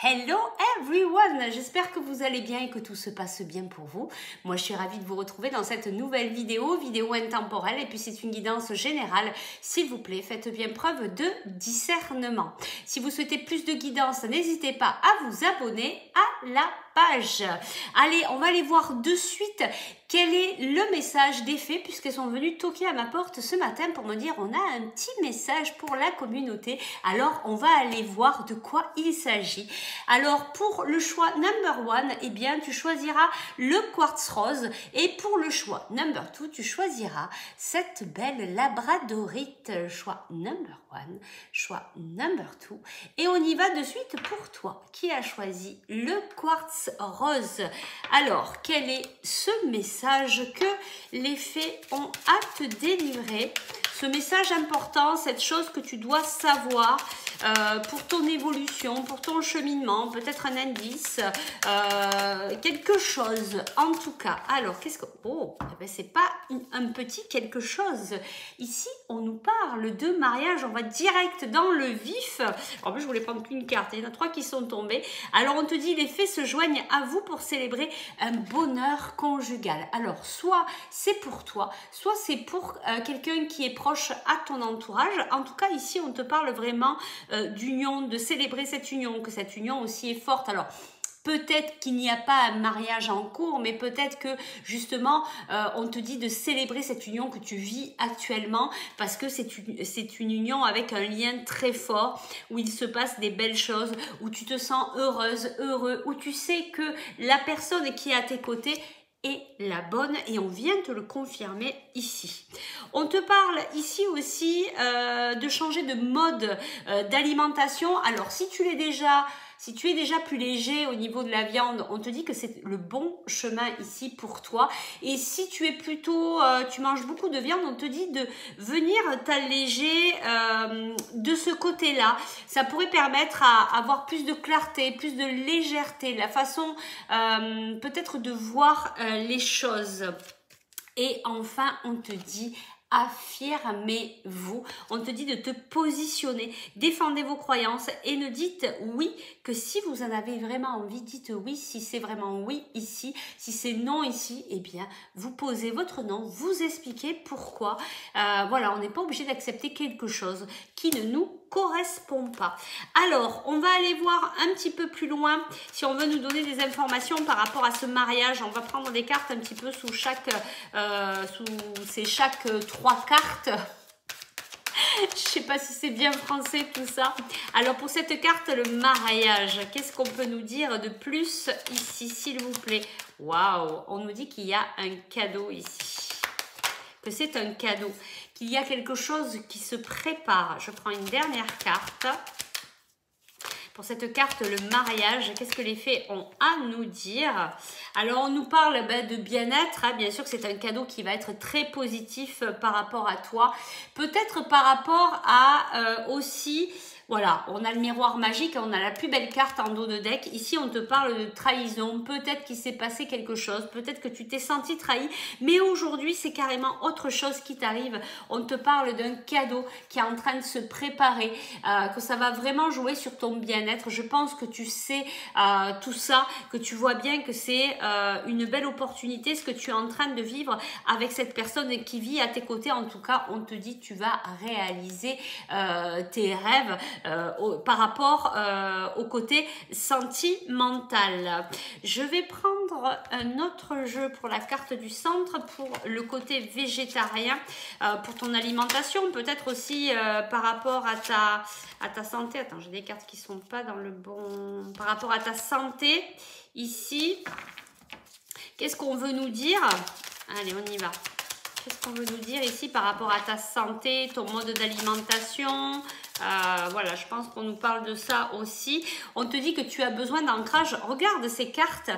Hello everyone, j'espère que vous allez bien et que tout se passe bien pour vous. Moi je suis ravie de vous retrouver dans cette nouvelle vidéo intemporelle et puis c'est une guidance générale. S'il vous plaît, faites bien preuve de discernement. Si vous souhaitez plus de guidance, n'hésitez pas à vous abonner à la page. Allez, on va aller voir de suite quel est le message des fées puisqu'elles sont venues toquer à ma porte ce matin pour me dire on a un petit message pour la communauté. Alors on va aller voir de quoi il s'agit. Alors pour le choix number one, eh bien tu choisiras le quartz rose et pour le choix number two, tu choisiras cette belle labradorite. Choix number one, choix number two et on y va de suite pour toi qui a choisi le quartz rose. Alors quel est ce message que les fées ont à te délivrer? Ce message important, cette chose que tu dois savoir pour ton évolution, pour ton cheminement, peut-être un indice, quelque chose en tout cas. Alors, qu'est-ce que... Oh, eh ben, c'est pas un petit quelque chose. Ici, on nous parle de mariage, on va direct dans le vif. En plus, je voulais prendre qu'une carte, il y en a 3 qui sont tombées. Alors, on te dit, les fées se joignent à vous pour célébrer un bonheur conjugal. Alors, soit c'est pour toi, soit c'est pour quelqu'un qui est proche à ton entourage. En tout cas, ici, on te parle vraiment d'union, de célébrer cette union, que cette union aussi est forte. Alors, peut-être qu'il n'y a pas un mariage en cours, mais peut-être que justement, on te dit de célébrer cette union que tu vis actuellement parce que c'est une union avec un lien très fort où il se passe des belles choses, où tu te sens heureuse, heureux, où tu sais que la personne qui est à tes côtés est la bonne et on vient te le confirmer ici. On te parle ici aussi de changer de mode d'alimentation. Alors si tu es déjà plus léger au niveau de la viande, on te dit que c'est le bon chemin ici pour toi. Et si tu es plutôt, tu manges beaucoup de viande, on te dit de venir t'alléger de ce côté-là. Ça pourrait permettre à avoir plus de clarté, plus de légèreté, la façon peut-être de voir les choses. Et enfin, on te dit affirmez-vous. On te dit de te positionner, défendez vos croyances et ne dites oui que si vous en avez vraiment envie. Dites oui si c'est vraiment oui ici. Si c'est non ici, eh bien, vous posez votre non, vous expliquez pourquoi. Voilà, on n'est pas obligé d'accepter quelque chose qui ne nous correspond pas. Alors, on va aller voir un petit peu plus loin si on veut nous donner des informations par rapport à ce mariage. On va prendre des cartes un petit peu sous chaque 3 cartes. Je sais pas si c'est bien français tout ça. Alors pour cette carte, le mariage, qu'est-ce qu'on peut nous dire de plus ici, s'il vous plaît? Waouh, on nous dit qu'il y a un cadeau ici. Que c'est un cadeau. Qu'il y a quelque chose qui se prépare. Je prends une dernière carte. Pour cette carte, le mariage, qu'est-ce que les fées ont à nous dire? Alors, on nous parle de bien-être. Hein. Bien sûr que c'est un cadeau qui va être très positif par rapport à toi. Peut-être par rapport à aussi... Voilà, on a le miroir magique, on a la plus belle carte en dos de deck. Ici, on te parle de trahison. Peut-être qu'il s'est passé quelque chose. Peut-être que tu t'es senti trahi. Mais aujourd'hui, c'est carrément autre chose qui t'arrive. On te parle d'un cadeau qui est en train de se préparer. Que ça va vraiment jouer sur ton bien-être. Je pense que tu sais tout ça. Que tu vois bien que c'est une belle opportunité. Ce que tu es en train de vivre avec cette personne qui vit à tes côtés. En tout cas, on te dit tu vas réaliser tes rêves. Par rapport au côté sentimental. Je vais prendre un autre jeu pour la carte du centre, pour le côté végétarien, pour ton alimentation, peut-être aussi par rapport à ta santé. Attends, j'ai des cartes qui sont pas dans le bon... Par rapport à ta santé, ici, qu'est-ce qu'on veut nous dire? Allez, on y va. Qu'est-ce qu'on veut nous dire ici par rapport à ta santé, ton mode d'alimentation? Voilà, je pense qu'on nous parle de ça aussi. On te dit que tu as besoin d'ancrage. Regarde ces cartes.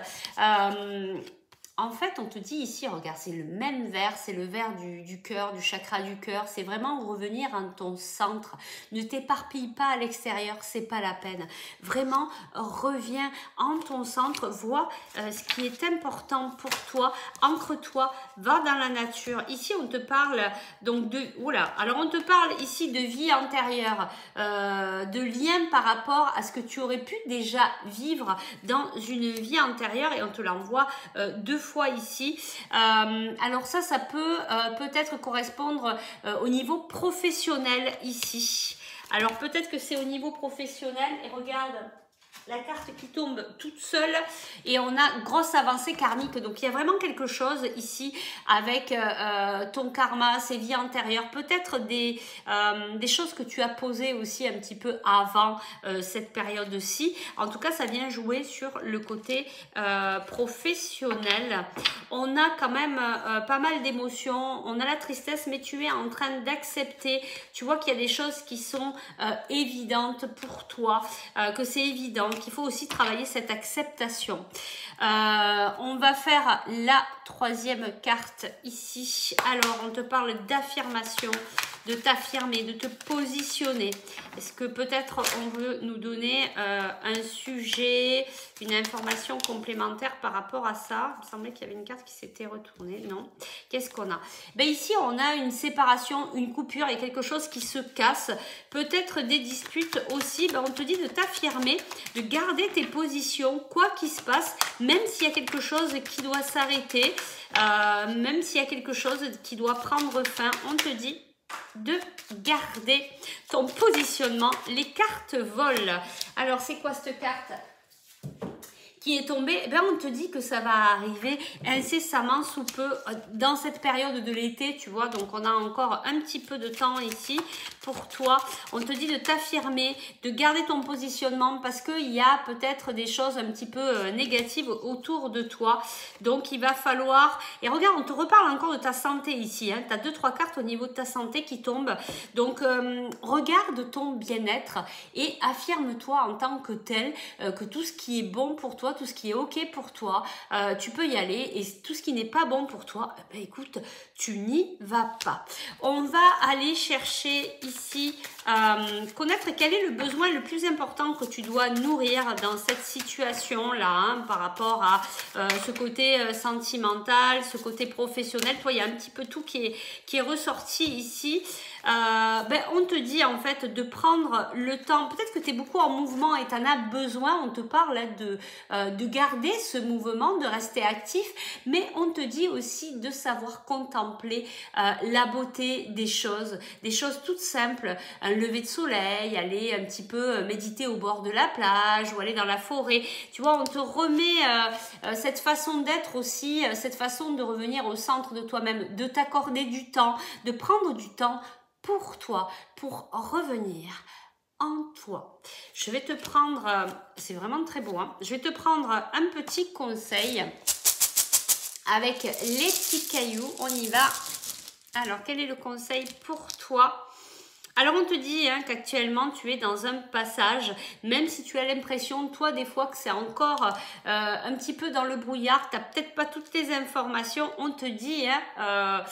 En fait, on te dit ici, regarde, c'est le même vert, c'est le vert du cœur, du chakra du cœur. C'est vraiment revenir en ton centre. Ne t'éparpille pas à l'extérieur, c'est pas la peine. Vraiment, reviens en ton centre, vois ce qui est important pour toi, ancre-toi, va dans la nature. Ici, on te parle donc de... Oula, alors on te parle ici de vie antérieure, de lien par rapport à ce que tu aurais pu déjà vivre dans une vie antérieure et on te l'envoie deux fois ici. Alors ça peut peut-être correspondre au niveau professionnel ici. Alors peut-être que c'est au niveau professionnel et regarde la carte qui tombe toute seule et on a grosse avancée karmique. Donc il y a vraiment quelque chose ici avec ton karma, ces vies antérieures, peut-être des choses que tu as posées aussi un petit peu avant cette période-ci. En tout cas, ça vient jouer sur le côté professionnel. On a quand même pas mal d'émotions, on a la tristesse, mais tu es en train d'accepter. Tu vois qu'il y a des choses qui sont évidentes pour toi, que c'est évident, qu'il faut aussi travailler cette acceptation. On va faire la troisième carte ici. Alors, on te parle d'affirmation, de t'affirmer, de te positionner. Est-ce que peut-être on veut nous donner un sujet, une information complémentaire par rapport à ça? Il me semblait qu'il y avait une carte qui s'était retournée. Non. Qu'est-ce qu'on a? Ben ici, on a une séparation, une coupure et quelque chose qui se casse. Peut-être des disputes aussi. Ben, on te dit de t'affirmer, de garder tes positions, quoi qu'il se passe, même s'il y a quelque chose qui doit s'arrêter, même s'il y a quelque chose qui doit prendre fin, on te dit de garder ton positionnement. Les cartes volent. Alors, c'est quoi cette carte qui est tombée? Eh bien, on te dit que ça va arriver incessamment sous peu dans cette période de l'été, tu vois. Donc, on a encore un petit peu de temps ici pour toi. On te dit de t'affirmer, de garder ton positionnement parce qu'il y a peut-être des choses un petit peu négatives autour de toi. Donc, il va falloir... Et regarde, on te reparle encore de ta santé ici. Hein. Tu as 2-3 cartes au niveau de ta santé qui tombent. Donc, regarde ton bien-être et affirme-toi en tant que tel que tout ce qui est bon pour toi, tout ce qui est ok pour toi, tu peux y aller et tout ce qui n'est pas bon pour toi, ben écoute, tu n'y vas pas. On va aller chercher ici, connaître quel est le besoin le plus important que tu dois nourrir dans cette situation-là, hein, par rapport à ce côté sentimental, ce côté professionnel. Toi, il y a un petit peu tout qui est ressorti ici. Ben, on te dit en fait de prendre le temps, peut-être que tu es beaucoup en mouvement et tu en as besoin, on te parle de garder ce mouvement, de rester actif, mais on te dit aussi de savoir contempler la beauté des choses toutes simples, un lever de soleil, aller un petit peu méditer au bord de la plage ou aller dans la forêt, tu vois, on te remet cette façon d'être aussi, cette façon de revenir au centre de toi-même, de t'accorder du temps, de prendre du temps pour toi, pour revenir en toi. Je vais te prendre, c'est vraiment très beau, hein, je vais te prendre un petit conseil avec les petits cailloux, on y va. Alors, quel est le conseil pour toi? Alors, on te dit hein, qu'actuellement, tu es dans un passage, même si tu as l'impression, toi, des fois, que c'est encore un petit peu dans le brouillard, tu n'as peut-être pas toutes les informations, on te dit, hein,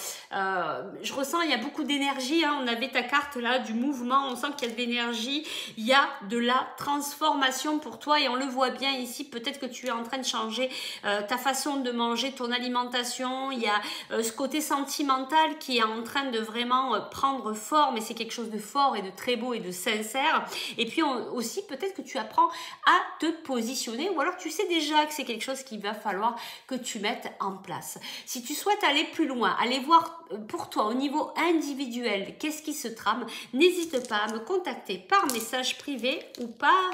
je ressens, il y a beaucoup d'énergie, hein, on avait ta carte là, du mouvement, on sent qu'il y a de l'énergie, il y a de la transformation pour toi et on le voit bien ici, peut-être que tu es en train de changer ta façon de manger, ton alimentation, il y a ce côté sentimental qui est en train de vraiment prendre forme et c'est quelque chose de fort et de très beau et de sincère. Et puis aussi peut-être que tu apprends à te positionner ou alors tu sais déjà que c'est quelque chose qu'il va falloir que tu mettes en place. Si tu souhaites aller plus loin, aller voir pour toi au niveau individuel qu'est-ce qui se trame, n'hésite pas à me contacter par message privé ou par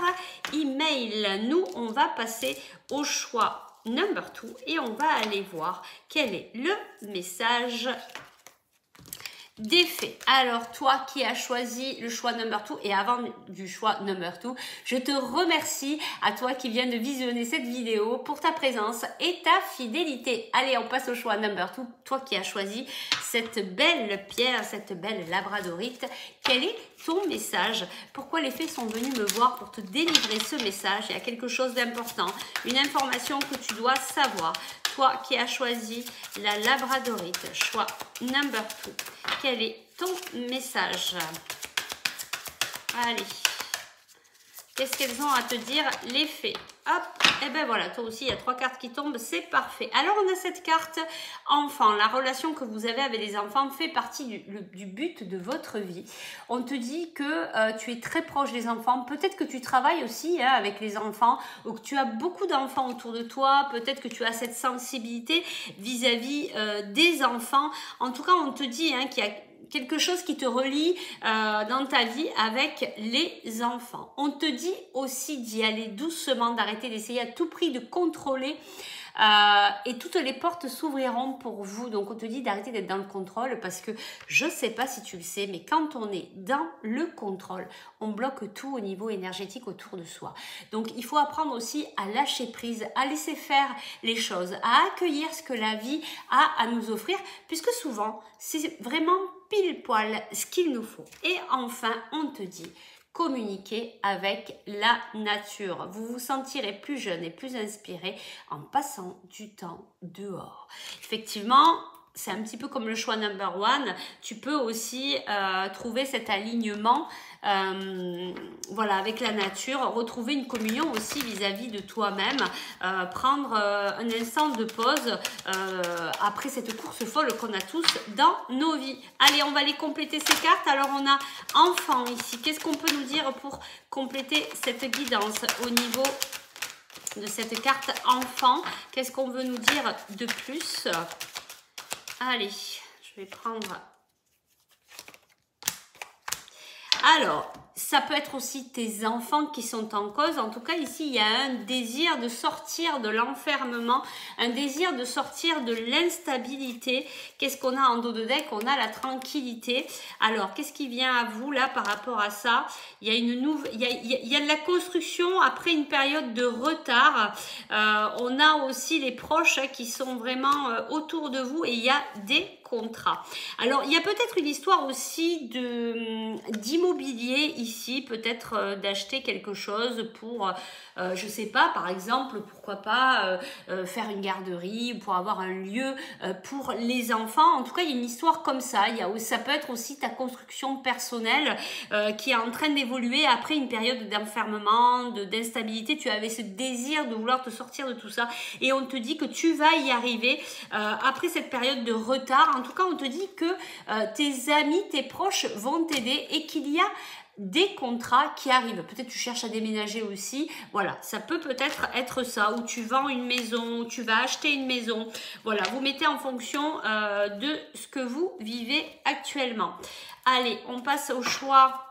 email. Nous, on va passer au choix number 2 et on va aller voir quel est le message d'effet. Alors, toi qui as choisi le choix number 2 et avant du choix number 2, je te remercie à toi qui viens de visionner cette vidéo pour ta présence et ta fidélité. Allez, on passe au choix number 2. Toi qui as choisi cette belle pierre, cette belle labradorite Quel est ton message? Pourquoi les fées sont venus me voir pour te délivrer ce message? Il y a quelque chose d'important, une information que tu dois savoir. Toi qui as choisi la labradorite, choix number 2. Quel est ton message? Allez. Qu'est-ce qu'elles ont à te dire, les fées? Hop, et ben voilà, toi aussi, il y a 3 cartes qui tombent, c'est parfait. Alors, on a cette carte enfant. La relation que vous avez avec les enfants fait partie du but de votre vie. On te dit que tu es très proche des enfants. Peut-être que tu travailles aussi avec les enfants ou que tu as beaucoup d'enfants autour de toi. Peut-être que tu as cette sensibilité vis-à-vis des enfants. En tout cas, on te dit qu'il y a quelque chose qui te relie dans ta vie avec les enfants. On te dit aussi d'y aller doucement, d'arrêter d'essayer à tout prix de contrôler et toutes les portes s'ouvriront pour vous. Donc on te dit d'arrêter d'être dans le contrôle parce que je ne sais pas si tu le sais, mais quand on est dans le contrôle, on bloque tout au niveau énergétique autour de soi. Donc il faut apprendre aussi à lâcher prise, à laisser faire les choses, à accueillir ce que la vie a à nous offrir, puisque souvent c'est vraiment pile poil ce qu'il nous faut. Et enfin, on te dit communiquer avec la nature. Vous vous sentirez plus jeune et plus inspiré en passant du temps dehors. Effectivement, c'est un petit peu comme le choix number 1. Tu peux aussi trouver cet alignement voilà, avec la nature, retrouver une communion aussi vis-à-vis de toi-même, prendre un instant de pause après cette course folle qu'on a tous dans nos vies. Allez, on va aller compléter ces cartes. Alors, on a enfant ici. Qu'est-ce qu'on peut nous dire pour compléter cette guidance au niveau de cette carte enfant? Qu'est-ce qu'on veut nous dire de plus? Allez, je vais prendre... Alors, ça peut être aussi tes enfants qui sont en cause. En tout cas, ici, il y a un désir de sortir de l'enfermement, un désir de sortir de l'instabilité. Qu'est-ce qu'on a en dos de deck? On a la tranquillité. Alors, qu'est-ce qui vient à vous là par rapport à ça? Il y a une nouvelle, il y a de la construction après une période de retard. On a aussi les proches qui sont vraiment autour de vous et il y a des contrat. Alors, il y a peut-être une histoire aussi d'immobilier ici, peut-être d'acheter quelque chose pour, je sais pas, par exemple, pourquoi pas faire une garderie ou pour avoir un lieu pour les enfants. En tout cas, il y a une histoire comme ça. Ça peut être aussi ta construction personnelle qui est en train d'évoluer après une période d'enfermement, d'instabilité. Tu avais ce désir de vouloir te sortir de tout ça et on te dit que tu vas y arriver après cette période de retard. En tout cas, on te dit que tes amis, tes proches vont t'aider et qu'il y a des contrats qui arrivent. Peut-être tu cherches à déménager aussi. Voilà, ça peut peut-être être ça. Ou tu vends une maison, ou tu vas acheter une maison. Voilà, vous mettez en fonction de ce que vous vivez actuellement. Allez, on passe au choix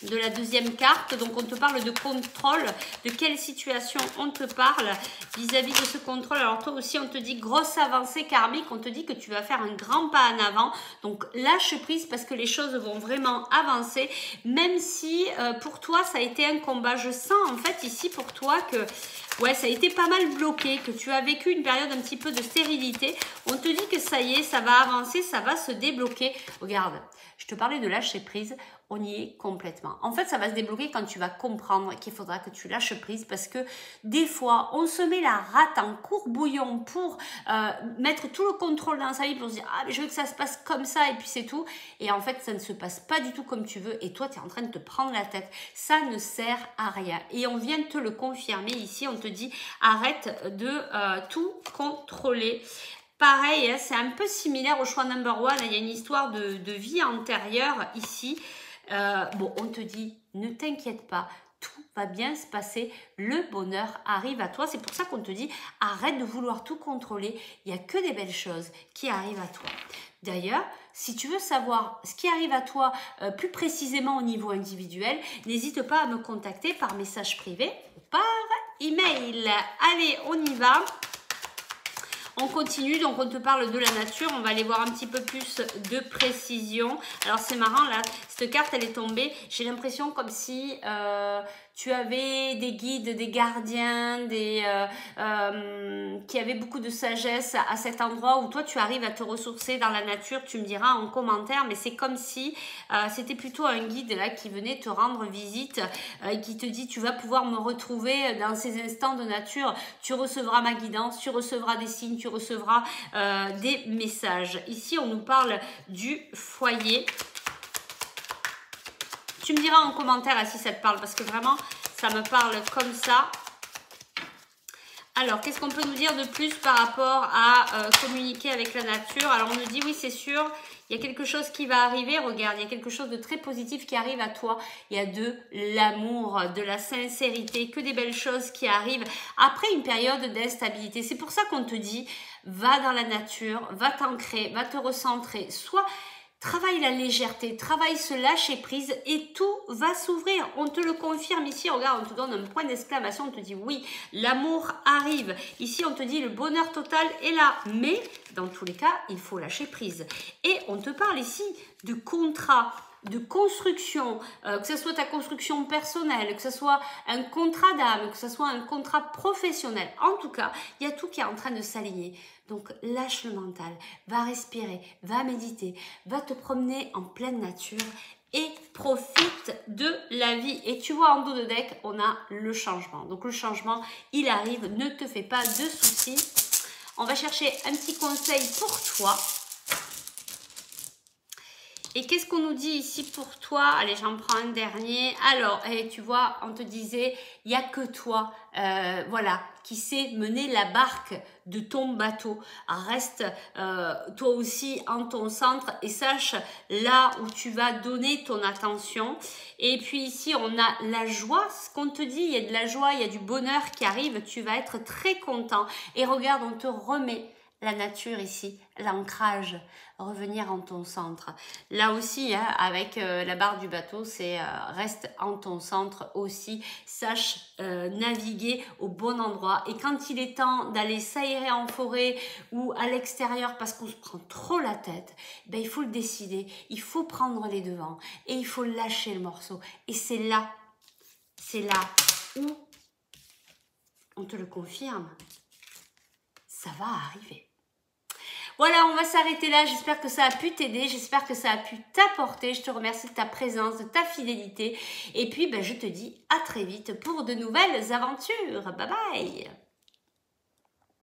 de la deuxième carte. Donc on te parle de contrôle. De quelle situation on te parle vis-à-vis de ce contrôle? Alors toi aussi on te dit grosse avancée karmique, on te dit que tu vas faire un grand pas en avant. Donc lâche prise parce que les choses vont vraiment avancer, même si pour toi ça a été un combat. Je sens en fait ici pour toi que ouais, ça a été pas mal bloqué, que tu as vécu une période un petit peu de stérilité. On te dit que ça y est, ça va avancer, ça va se débloquer. Regarde, je te parlais de lâcher prise. On y est complètement. En fait, ça va se débloquer quand tu vas comprendre qu'il faudra que tu lâches prise parce que des fois, on se met la rate en courbouillon pour mettre tout le contrôle dans sa vie pour se dire « Ah, mais je veux que ça se passe comme ça et puis c'est tout. » Et en fait, ça ne se passe pas du tout comme tu veux et toi, tu es en train de te prendre la tête. Ça ne sert à rien. Et on vient de te le confirmer ici. On te dit « Arrête de tout contrôler. » Pareil, hein, c'est un peu similaire au choix number 1. Il y a une histoire de vie antérieure ici. Bon, on te dit, ne t'inquiète pas, tout va bien se passer, le bonheur arrive à toi. C'est pour ça qu'on te dit, arrête de vouloir tout contrôler, il n'y a que des belles choses qui arrivent à toi. D'ailleurs, si tu veux savoir ce qui arrive à toi plus précisément au niveau individuel, n'hésite pas à me contacter par message privé ou par email. Allez, on y va. On continue, donc on te parle de la nature, on va aller voir un petit peu plus de précision. Alors c'est marrant là, cette carte elle est tombée, j'ai l'impression comme si tu avais des guides, des gardiens, qui avaient beaucoup de sagesse à cet endroit où toi tu arrives à te ressourcer dans la nature, tu me diras en commentaire, mais c'est comme si c'était plutôt un guide là qui venait te rendre visite et qui te dit tu vas pouvoir me retrouver dans ces instants de nature, tu recevras ma guidance, tu recevras des signes, tu recevras des messages. Ici on nous parle du foyer. Tu me diras en commentaire là, si ça te parle, parce que vraiment, ça me parle comme ça. Alors, qu'est-ce qu'on peut nous dire de plus par rapport à communiquer avec la nature? Alors, on nous dit, oui, c'est sûr, il y a quelque chose qui va arriver. Regarde, il y a quelque chose de très positif qui arrive à toi. Il y a de l'amour, de la sincérité, que des belles choses qui arrivent après une période d'instabilité. C'est pour ça qu'on te dit, va dans la nature, va t'ancrer, va te recentrer, soit... Travaille la légèreté, travaille ce lâcher prise et tout va s'ouvrir. On te le confirme ici, regarde, on te donne un point d'exclamation, on te dit oui, l'amour arrive. Ici, on te dit le bonheur total est là. Mais dans tous les cas, il faut lâcher prise. Et on te parle ici de contrat, de construction, que ce soit ta construction personnelle, que ce soit un contrat d'âme, que ce soit un contrat professionnel. En tout cas, il y a tout qui est en train de s'aligner. Donc, lâche le mental, va respirer, va méditer, va te promener en pleine nature et profite de la vie. Et tu vois, en dos de deck, on a le changement. Donc, le changement, il arrive, ne te fais pas de soucis. On va chercher un petit conseil pour toi. Et qu'est-ce qu'on nous dit ici pour toi? Allez, j'en prends un dernier. Alors, tu vois, on te disait, il n'y a que toi, voilà, qui sais mener la barque de ton bateau. Reste toi aussi en ton centre et sache là où tu vas donner ton attention. Et puis ici, on a la joie. Ce qu'on te dit, il y a de la joie, il y a du bonheur qui arrive. Tu vas être très content. Et regarde, on te remet la nature ici, l'ancrage, revenir en ton centre. Là aussi, hein, avec la barre du bateau, c'est reste en ton centre aussi. Sache naviguer au bon endroit. Et quand il est temps d'aller s'aérer en forêt ou à l'extérieur parce qu'on se prend trop la tête, ben, il faut le décider. Il faut prendre les devants et il faut lâcher le morceau. Et c'est là où on te le confirme. Ça va arriver. Voilà, on va s'arrêter là. J'espère que ça a pu t'aider. J'espère que ça a pu t'apporter. Je te remercie de ta présence, de ta fidélité. Et puis, ben, je te dis à très vite pour de nouvelles aventures. Bye bye.